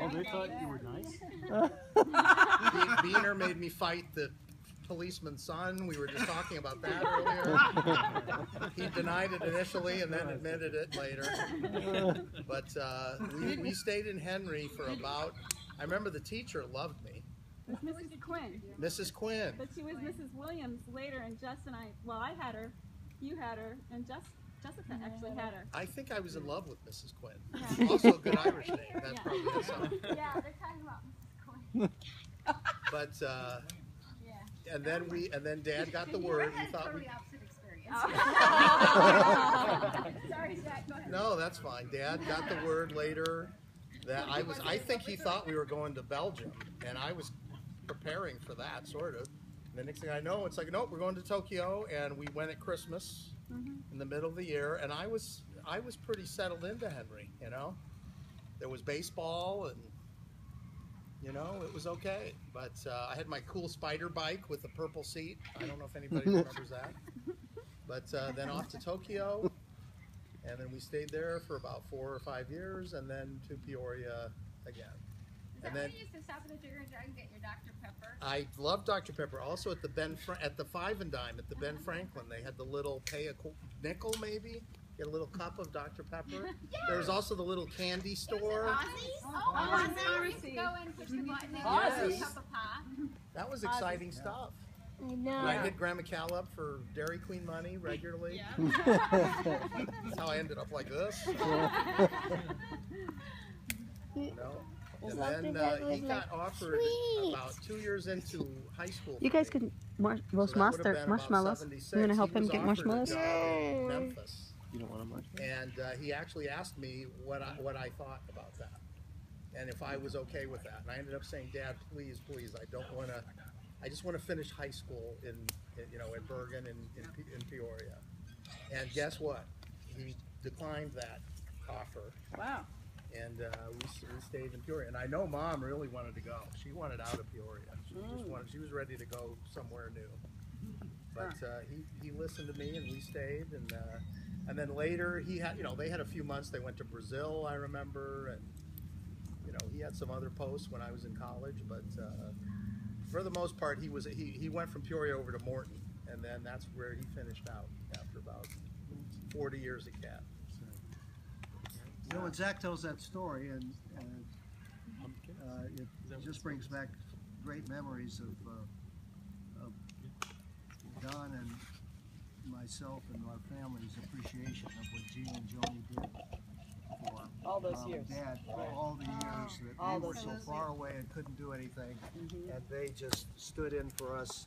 Oh, they thought you were nice? Beaner made me fight the policeman's son. We were just talking about that earlier. He denied it initially and then admitted it later. But we stayed in Henry for about, I remember the teacher loved me. It was Mrs. Quinn. Mrs. Quinn. But she was Mrs. Williams later, and Jess and I, well, I had her, you had her, and Jessica actually had her. I think I was in love with Mrs. Quinn. Yeah. Also a good Irish name. That Yeah. probably has something. Yeah, they're talking about Mrs. Quinn. But Yeah. and then Dad got the word. We thought we. opposite experience. Sorry, Jack, go ahead. No, that's fine. Dad got the word later that I think he thought we were going to Belgium, and I was preparing for that, sort of. And the next thing I know, it's like, nope, we're going to Tokyo, and we went at Christmas in the middle of the year, and I was pretty settled into Henry, you know. There was baseball, and, you know, it was okay. But I had my cool spider bike with the purple seat. I don't know if anybody remembers that. But then off to Tokyo. And then we stayed there for about 4 or 5 years, and then to Peoria again. And then you used to stop at the Jigger and Jug and get your Dr. Pepper. I love Dr. Pepper. Also at the at the Five and Dime at the Ben Franklin, they had the little pay a nickel maybe. Get a little cup of Dr. Pepper. There was also the little candy store. Aussies? Go and push the button and get a cup of pie. That was exciting stuff. I know. And I hit Grandma Cal up for Dairy Queen money regularly. That's how I ended up like this. You know? And then he got offered about 2 years into high school. You guys can roast marshmallows. You want to help him get marshmallows? Memphis. You don't want a marshmallow? And he actually asked me what I thought about that, and if I was okay with that. And I ended up saying, Dad, please, I don't want to. I just want to finish high school in Bergen in Peoria. And guess what? He declined that offer. Wow. And we stayed in Peoria. And I know Mom really wanted to go. She wanted out of Peoria. She was ready to go somewhere new. But he listened to me, and we stayed. And then later he had, they had a few months. They went to Brazil, I remember, and he had some other posts when I was in college. But for the most part, he went from Peoria over to Morton, and then that's where he finished out after about 40 years at CAT. You know, when Zach tells that story, and it just brings back great memories of Don and myself and our family's appreciation of what Gene and Joni did for all those years. Dad, all the years that we were so far away and couldn't do anything, and they just stood in for us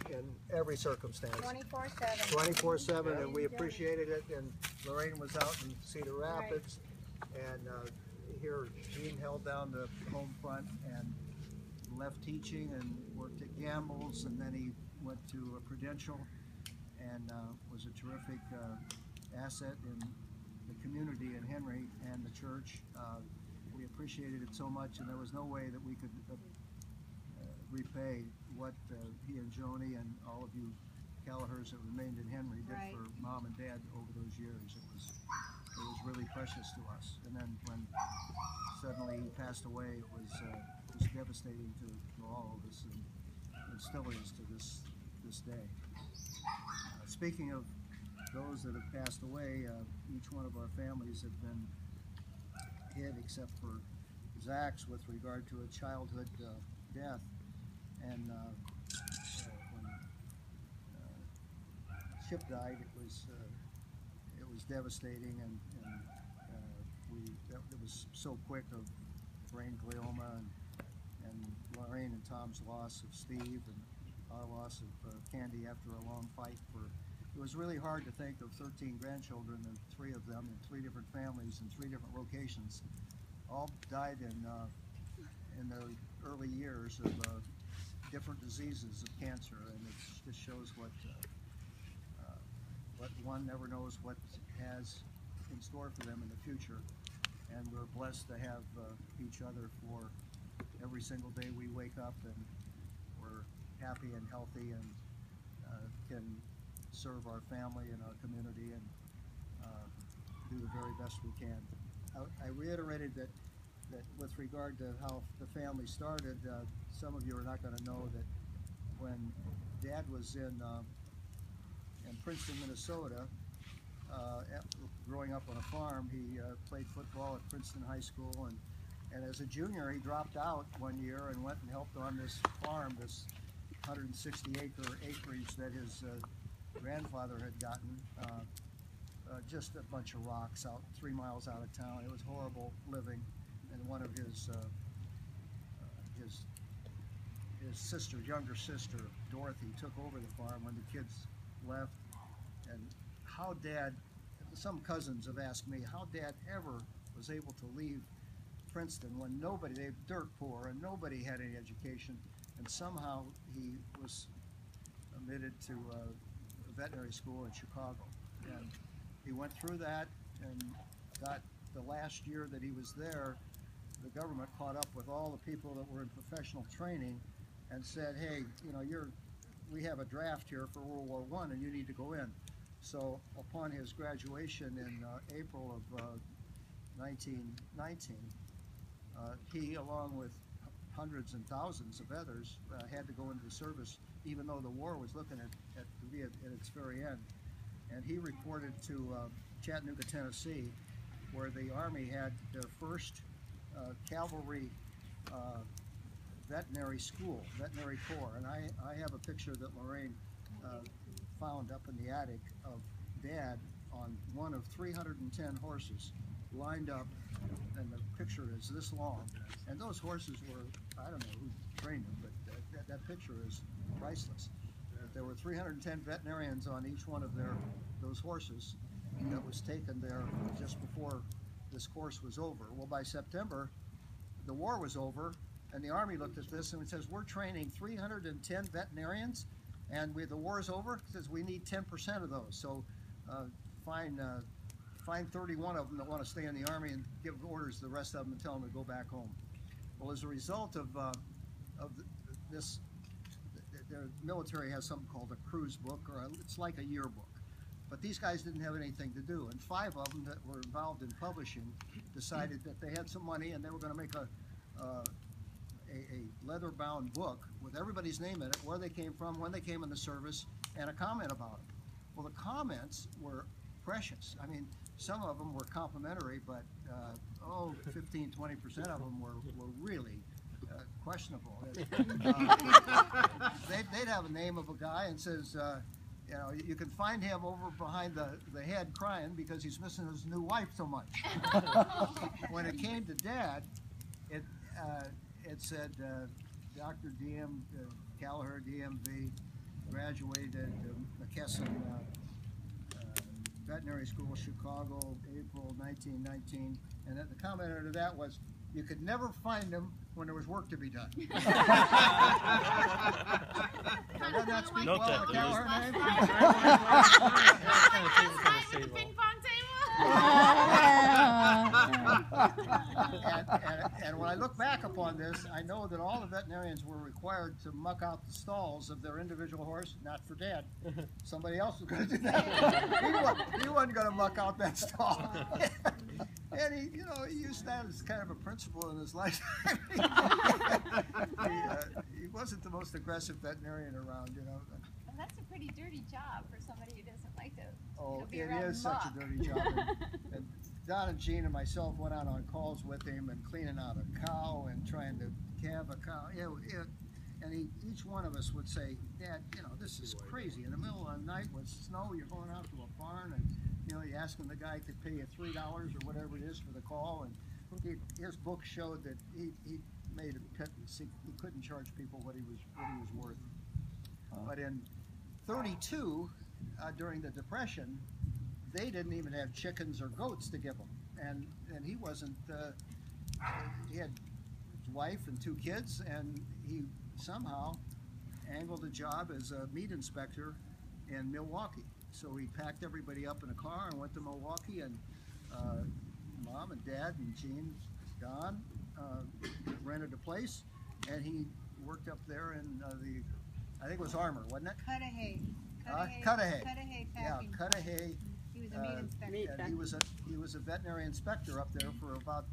in every circumstance. 24/7. 24/7, and we appreciated it. And Lorraine was out in Cedar Rapids, and here Gene held down the home front and left teaching and worked at Gamble's, and then he went to Prudential and was a terrific asset in the community in Henry and the church. We appreciated it so much, and there was no way that we could repay what he and Joni and all of you Callahers that remained in Henry did for Mom and Dad over those years. It was really precious to us. And then when suddenly he passed away, it was just devastating to all of us, and it still is to this day. Speaking of those that have passed away, each one of our families have been hit, except for Zach's with regard to a childhood death. And when Chip died, it was devastating, and it was so quick of brain glioma and Lorraine and Tom's loss of Steve, and our loss of Candy after a long fight. It was really hard to think of 13 grandchildren, and 3 of them in 3 different families in 3 different locations, all died in their early years of different diseases of cancer, and it just shows what one never knows what has in store for them in the future. And we're blessed to have each other for every single day we wake up, and we're happy and healthy and can serve our family and our community and do the very best we can. I reiterated that that with regard to how the family started, some of you are not going to know that when Dad was in Princeton, Minnesota, growing up on a farm, he played football at Princeton High School, and as a junior he dropped out one year and went and helped on this farm, this 160-acre acreage that his grandfather had gotten. Just a bunch of rocks out 3 miles out of town. It was horrible living, and one of his sister, younger sister, Dorothy, took over the farm when the kids left. And how Dad, some cousins have asked me how Dad ever was able to leave Princeton when nobody, they were dirt poor and nobody had any education, and somehow he was admitted to a veterinary school in Chicago. And he went through that and got the last year that he was there, the government caught up with all the people that were in professional training and said, hey, you know, we have a draft here for World War I and you need to go in. So upon his graduation in April of 1919, he, along with hundreds and thousands of others, had to go into the service, even though the war was looking at to be at its very end. And he reported to Chattanooga, Tennessee, where the Army had their first cavalry veterinary school, veterinary corps. And I have a picture that Lorraine found up in the attic of Dad on one of 310 horses lined up, and the picture is this long. And those horses were, I don't know who trained them, but that picture is priceless. There were 310 veterinarians on each one of those horses that was taken there just before this course was over. Well, by September, the war was over, and the Army looked at this and it says, we're training 310 veterinarians, and the war's over. It says we need 10% of those. So find 31 of them that want to stay in the Army and give orders to the rest of them and tell them to go back home. Well, as a result of this, the military has something called a cruise book, or it's like a yearbook. But these guys didn't have anything to do, and 5 of them that were involved in publishing decided that they had some money and they were going to make a leather-bound book with everybody's name in it, where they came from, when they came in the service, and a comment about them. Well, the comments were precious. I mean, some of them were complimentary, but 15–20% of them were really questionable. They'd have a name of a guy and says, you know, you can find him over behind the head crying because he's missing his new wife so much. When it came to Dad, it said Dr. DM Gallagher, DMV, graduated McKesson Veterinary School, Chicago, April 1919, and the comment under that was, you could never find him when there was work to be done. Doesn't that speak well of the Gallagher name? With the ping pong And when I look back upon this, I know that all the veterinarians were required to muck out the stalls of their individual horse, not for Dad. Somebody else was going to do that. He wasn't going to muck out that stall. And he, you know, he used that as kind of a principle in his lifetime. He wasn't the most aggressive veterinarian around, you know. And that's a pretty dirty job for somebody who doesn't like to be it around is such muck. a dirty job. And Don and Jean and myself went out on calls with him and cleaning out a cow and trying to calve a cow. And each one of us would say, Dad, you know, this is crazy. In the middle of the night with snow, you're going out to a barn and, you know, you're asking the guy to pay you $3 or whatever it is for the call. And his book showed that he made a pittance. He couldn't charge people what he was worth. But in 32, during the Depression, they didn't even have chickens or goats to give him. And he wasn't, he had his wife and 2 kids, and he somehow angled a job as a meat inspector in Milwaukee. So he packed everybody up in a car and went to Milwaukee, and Mom and Dad and Jean, Don, rented a place, and he worked up there in I think it was Armour, wasn't it? Cudahy. Cudahy. Cudahy Yeah, packing. Cudahy. He was a meat inspector. And he was a veterinary inspector up there for about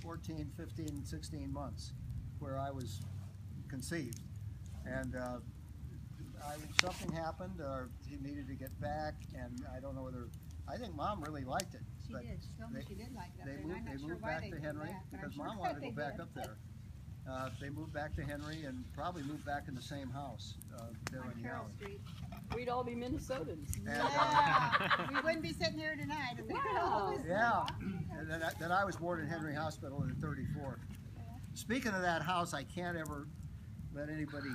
14, 15, 16 months where I was conceived. And something happened, or he needed to get back, and I don't know whether, I think Mom really liked it. She but did. She told me she did like that. They and I'm not moved sure why back they to did Henry that, but I'm because sure Mom wanted to they go back did. up there. They moved back to Henry and probably moved back in the same house there On in the Carroll alley. Street. We'd all be Minnesotans. And, Yeah, we wouldn't be sitting here tonight. If they Wow. yeah, and then I was born in Henry Hospital in '34. Speaking of that house, I can't ever let anybody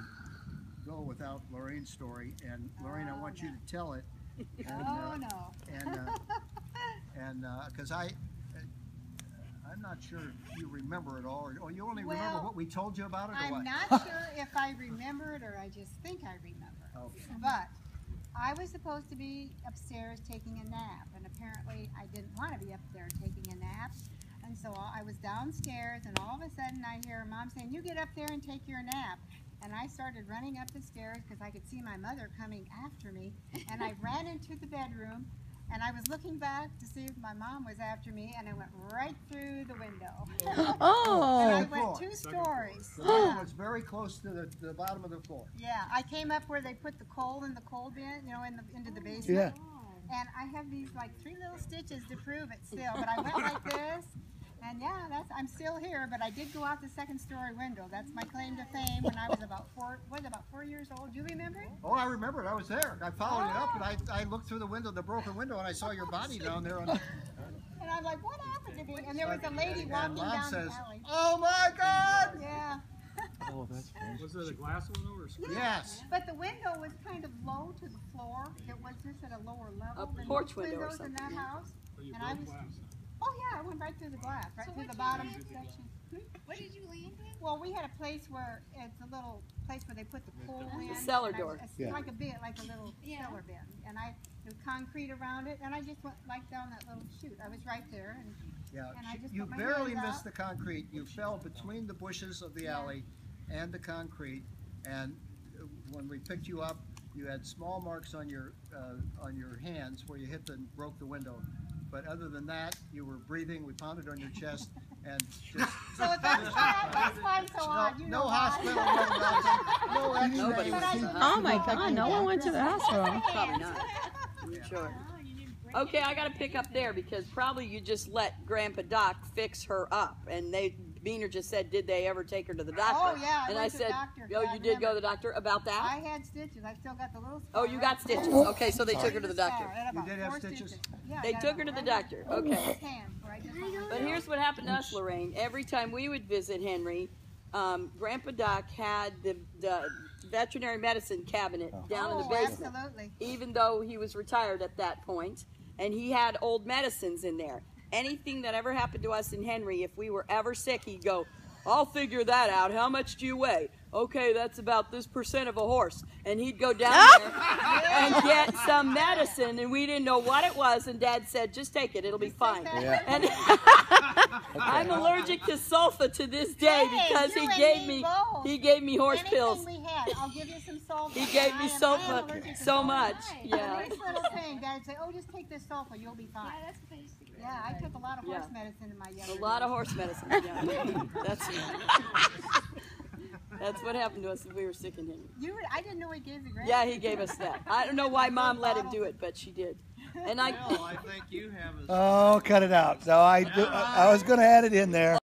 go without Lorraine's story. And Lorraine, I want you to tell it. And, Oh no. And because I'm not sure if you remember it all, or you only remember Well, what we told you about it, or I'm what? not sure if I remember it or I just think I remember. Okay. But I was supposed to be upstairs taking a nap, and apparently I didn't want to be up there taking a nap. And so I was downstairs, and all of a sudden I hear Mom saying, "You get up there and take your nap." And I started running up the stairs because I could see my mother coming after me. And I ran into the bedroom, and I was looking back to see if my mom was after me, and I went right through the window. Oh. And I went 2 stories. The window was very close to the bottom of the floor. Yeah, I came up where they put the coal in the coal bin, you know, into the basement. Yeah. And I have these like 3 little stitches to prove it still, but I went like this, and yeah, I'm still here. But I did go out the 2nd-story window. That's my claim to fame. When I was about 4 years old. Do you remember it? Oh, I remember it. I was there. I followed it up, and I looked through the window, the broken window, and I saw your body down there. And I'm like, what happened to me? And there was a lady walking And Mom down says, the alley. "Oh my God!" Yeah. Oh, that's funny. Was there the glass window or screen? Yes. But the window was kind of low to the floor. It was just at a lower level A than porch most window or windows in that something. house. Oh, you And I broke was- glass. Oh yeah, I went right through the glass, right So through what the you bottom did? section. What did you land in? Well, we had a place where it's a little place where they put the coal in. cellar and door. It's Yeah. like a bit, like a little cellar bin. And there was concrete around it, and I just went like down that little chute. I was right there, and Yeah. And I just You put my barely hands missed out. the concrete. You fell between the bushes of the alley and the concrete. And when we picked you up, you had small marks on your hands where you hit and broke the window. But other than that, you were breathing. We pounded on your chest, and just so that's why I'm so odd. You know no why. hospital, no nothing, no X-rays. Nobody But was I in the did hospital. Oh my God, no one went to the hospital. Probably not. Yeah. Sure. Okay, I got to pick up there because probably you just let Grandpa Doc fix her up, and Beaner just said, "Did they ever take her to the doctor?" Oh, yeah, I and went I to the said, doctor. "Oh, Yeah, you did go to remember. the doctor about that?" I had stitches. I still got the little. Oh, you got stitches. Okay, so they took her to the doctor. You did have stitches? Yeah, I They got took her to about the right doctor. in Okay. his hand, where I just went like But that. here's what happened to us, Lorraine. Every time we would visit Henry, Grandpa Doc had the veterinary medicine cabinet down in the basement, Absolutely. even though he was retired at that point, and he had old medicines in there. Anything that ever happened to us in Henry, if we were ever sick, he'd go, "I'll figure that out. How much do you weigh? Okay, that's about this % of a horse." And he'd go down there and get some medicine, and we didn't know what it was, and Dad said, "Just take it. It'll be fine." Yeah. And I'm allergic to sulfa to this day Hey, because you he and gave me me both. he gave me horse Anything pills. we had, I'll give you some sulfa. He gave me I am sulfa allergic to so sulfa. much. And Yeah. this little thing, Dad'd say, "Oh, just take this sulfa, you'll be fine." Yeah, that's what I used to do. Yeah, I took a lot of horse Yeah. medicine in my A younger lot of days. horse medicine. Yeah. That's what happened to us if we were sick in Henry. I didn't know he gave you grandkids. Yeah, he gave us that. I don't know why Mom let him do it, but she did. And I Bill, I think you have a Oh, cut it out. No, I was going to add it in there.